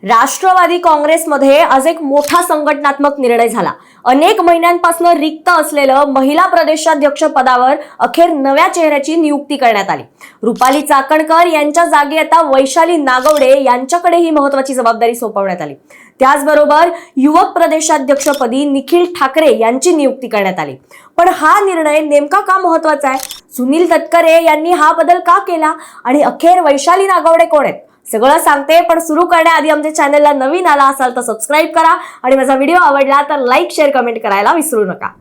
राष्ट्रवादी काँग्रेसमध्ये आज एक मोठा संघटनात्मक निर्णय झाला। अनेक महिन्यांपासून रिक्त असलेलं महिला प्रदेशाध्यक्ष पदावर अखेर नव्या चेहऱ्याची नियुक्ती करण्यात आली। रुपाली चाकणकर यांच्या जागी आता वैशाली नागवडे यांच्याकडे ही महत्त्वाची जबाबदारी सोपवण्यात आली। त्याचबरोबर युवक प्रदेशाध्यक्षपदी निखिल ठाकरे यांची नियुक्ती करण्यात आली। पण हा निर्णय नेमका का महत्त्वाचा आहे? सुनील तटकरे यांनी हा बदल का केला आणि अखेर वैशाली नागवडे कोण आहेत? सगळं सांगते, पण सुरू करण्याआधी आमच्या चॅनलला नवीन आला असाल तर सबस्क्राइब करा आणि माझा व्हिडिओ आवडला तर लाईक शेअर कमेंट करायला विसरू नका।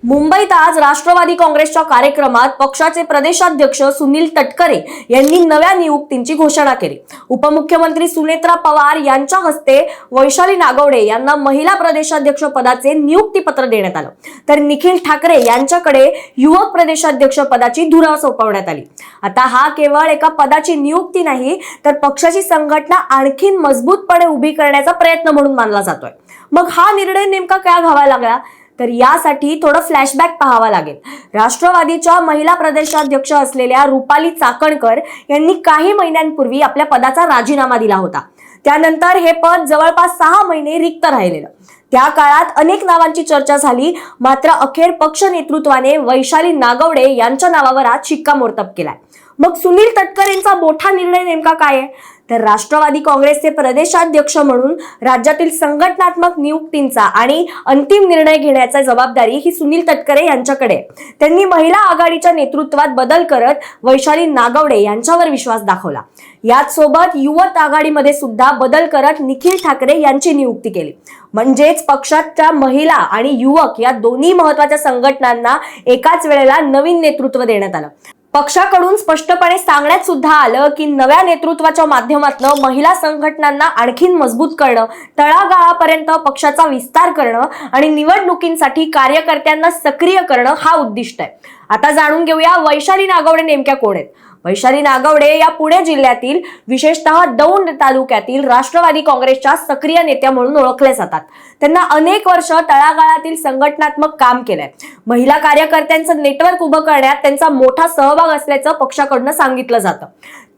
मुंबईत आज राष्ट्रवादी काँग्रेसच्या कार्यक्रमात पक्षाचे प्रदेशाध्यक्ष सुनील तटकरे यांनी नव्या नियुक्तींची घोषणा केली। उपमुख्यमंत्री सुनेत्रा पवार यांच्या हस्ते वैशाली नागवडे यांना महिला प्रदेशाध्यक्ष पदाचे नियुक्तीपत्र देण्यात आलं, तर निखिल ठाकरे यांच्याकडे युवक प्रदेशाध्यक्ष पदाची धुरा सोपवण्यात आली। आता हा केवळ एका पदाची नियुक्ती नाही, तर पक्षाची संघटना आणखीन मजबूतपणे उभी करण्याचा प्रयत्न म्हणून मानला जातोय। मग हा निर्णय नेमका काय घ्यावा लागला? तर यासाठी थोडं फ्लॅशबॅक पाहावा लागेल। राष्ट्रवादीच्या महिला प्रदेशाध्यक्ष असलेल्या रुपाली चाकणकर यांनी काही महिन्यांपूर्वी आपल्या पदाचा राजीनामा दिला होता। त्यानंतर हे पद जवळपास 6 महिने रिक्त राहिलेलं। त्या काळात अनेक नावांची चर्चा झाली, मात्र अखेर पक्ष नेतृत्वाने वैशाली नागवडे यांच्या नावावर आज शिक्कामोर्तब केलाय। मग सुनील तटकरेंचा मोठा निर्णय नेमका काय आहे? तर राष्ट्रवादी काँग्रेसचे प्रदेशाध्यक्ष म्हणून राज्यातील संघटनात्मक नियुक्तींचा आणि अंतिम निर्णय घेण्याची जबाबदारी ही सुनील तटकरे यांच्याकडे आहे। त्यांनी महिला आघाडीच्या नेतृत्वात बदल करत वैशाली नागवडे यांच्यावर विश्वास दाखवला। याच सोबत युवक आघाडीमध्ये सुद्धा बदल करत निखिल ठाकरे यांची नियुक्ती केली। म्हणजेच पक्षाच्या महिला आणि युवक या दोन्ही महत्त्वाच्या संघटनांना एकाच वेळेला नवीन नेतृत्व देण्यात आलं। पक्षाकडून स्पष्टपणे सांगण्यात सुद्धा आलं की नव्या नेतृत्वाच्या माध्यमातून महिला संघटनांना आणखीन मजबूत करणं, तळागाळापर्यंत पक्षाचा विस्तार करणं आणि निवडणुकींसाठी कार्यकर्त्यांना सक्रिय करणं हा उद्दिष्ट आहे। आता जाणून घेऊया वैशाली नागवडे नेमक्या कोण आहेत। वैशाली नागवडे या पुणे जिल्ह्यातील विशेषतः दौंड तालुक्यातील राष्ट्रवादी काँग्रेसच्या सक्रिय नेत्या म्हणून ओळखले जातात। त्यांना अनेक वर्ष तळागाळातील संघटनात्मक काम केलंय। महिला कार्यकर्त्यांचं नेटवर्क उभं करण्यात त्यांचा मोठा सहभाग असल्याचं पक्षाकडून सांगितलं जातं।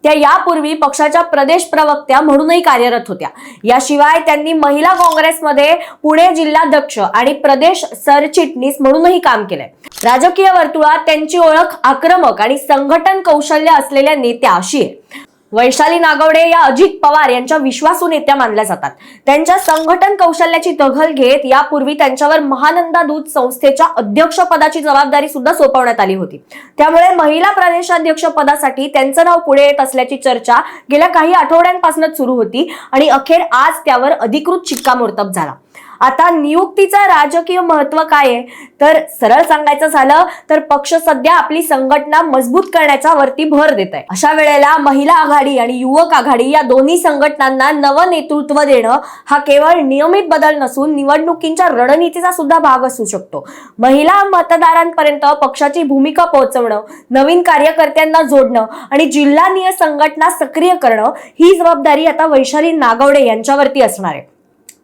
त्या यापूर्वी पक्षाच्या प्रदेश प्रवक्त्या म्हणूनही कार्यरत होत्या। याशिवाय त्यांनी महिला काँग्रेसमध्ये पुणे जिल्हाध्यक्ष आणि प्रदेश सरचिटणीस म्हणूनही काम केलंय। राजकीय वर्तुळात त्यांची ओळख आक्रमक आणि संघटन कौशल्य असलेल्या नेत्या अशी आहे। वैशाली नागवडे या अजित पवार यांच्या विश्वासू नेत्या मानल्या जातात। त्यांच्या संघटन कौशल्याची दखल घेत यापूर्वी त्यांच्यावर महानंदा दूध संस्थेच्या अध्यक्षपदाची जबाबदारी सुद्धा सोपवण्यात आली होती। त्यामुळे महिला प्रदेशाध्यक्ष पदासाठी त्यांचं नाव पुढे येत असल्याची चर्चा गेल्या काही आठवड्यांपासूनच सुरू होती आणि अखेर आज त्यावर अधिकृत शिक्कामोर्तब झाला। आता नियुक्तीचं राजकीय महत्त्व काय आहे? तर सरळ सांगायचं झालं तर पक्ष सध्या आपली संघटना मजबूत करण्याच्या वरती भर देत आहे। अशा वेळेला महिला आघाडी आणि युवक आघाडी या दोन्ही संघटनांना नवं नेतृत्व देणं हा केवळ नियमित बदल नसून निवडणुकींच्या रणनीतीचा सुद्धा भाग असू शकतो। महिला मतदारांपर्यंत पक्षाची भूमिका पोहोचवणं, नवीन कार्यकर्त्यांना जोडणं आणि जिल्हानिय संघटना सक्रिय करणं ही जबाबदारी आता वैशाली नागवडे यांच्यावरती असणार आहे।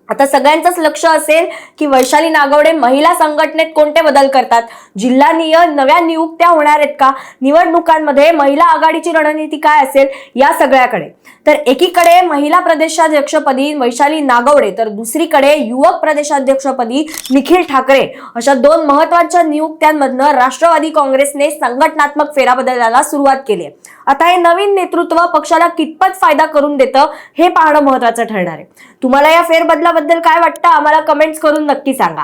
आता सगळ्यांचंच लक्ष असेल की वैशाली नागवडे महिला संघटनेत कोणते बदल करतात, जिल्हानिय नव्या नियुक्त्या होणार आहेत का, निवडणुकांमध्ये महिला आघाडीची रणनीती काय असेल या सगळ्याकडे। तर एकीकडे महिला प्रदेशाध्यक्षपदी वैशाली नागवडे तर दुसरीकडे युवक प्रदेशाध्यक्षपदी निखिल ठाकरे अशा 2 महत्त्वाच्या नियुक्त्यांमधनं राष्ट्रवादी काँग्रेसने संघटनात्मक फेरबदलाला सुरुवात केली आहे। आता हे नवीन नेतृत्व पक्षाला कितपत फायदा करून देतं हे पाहणं महत्त्वाचं ठरणार आहे। तुम्हाला या फेरबदलाबद्दल काय वाटतं आम्हाला कमेंट्स करून नक्की सांगा।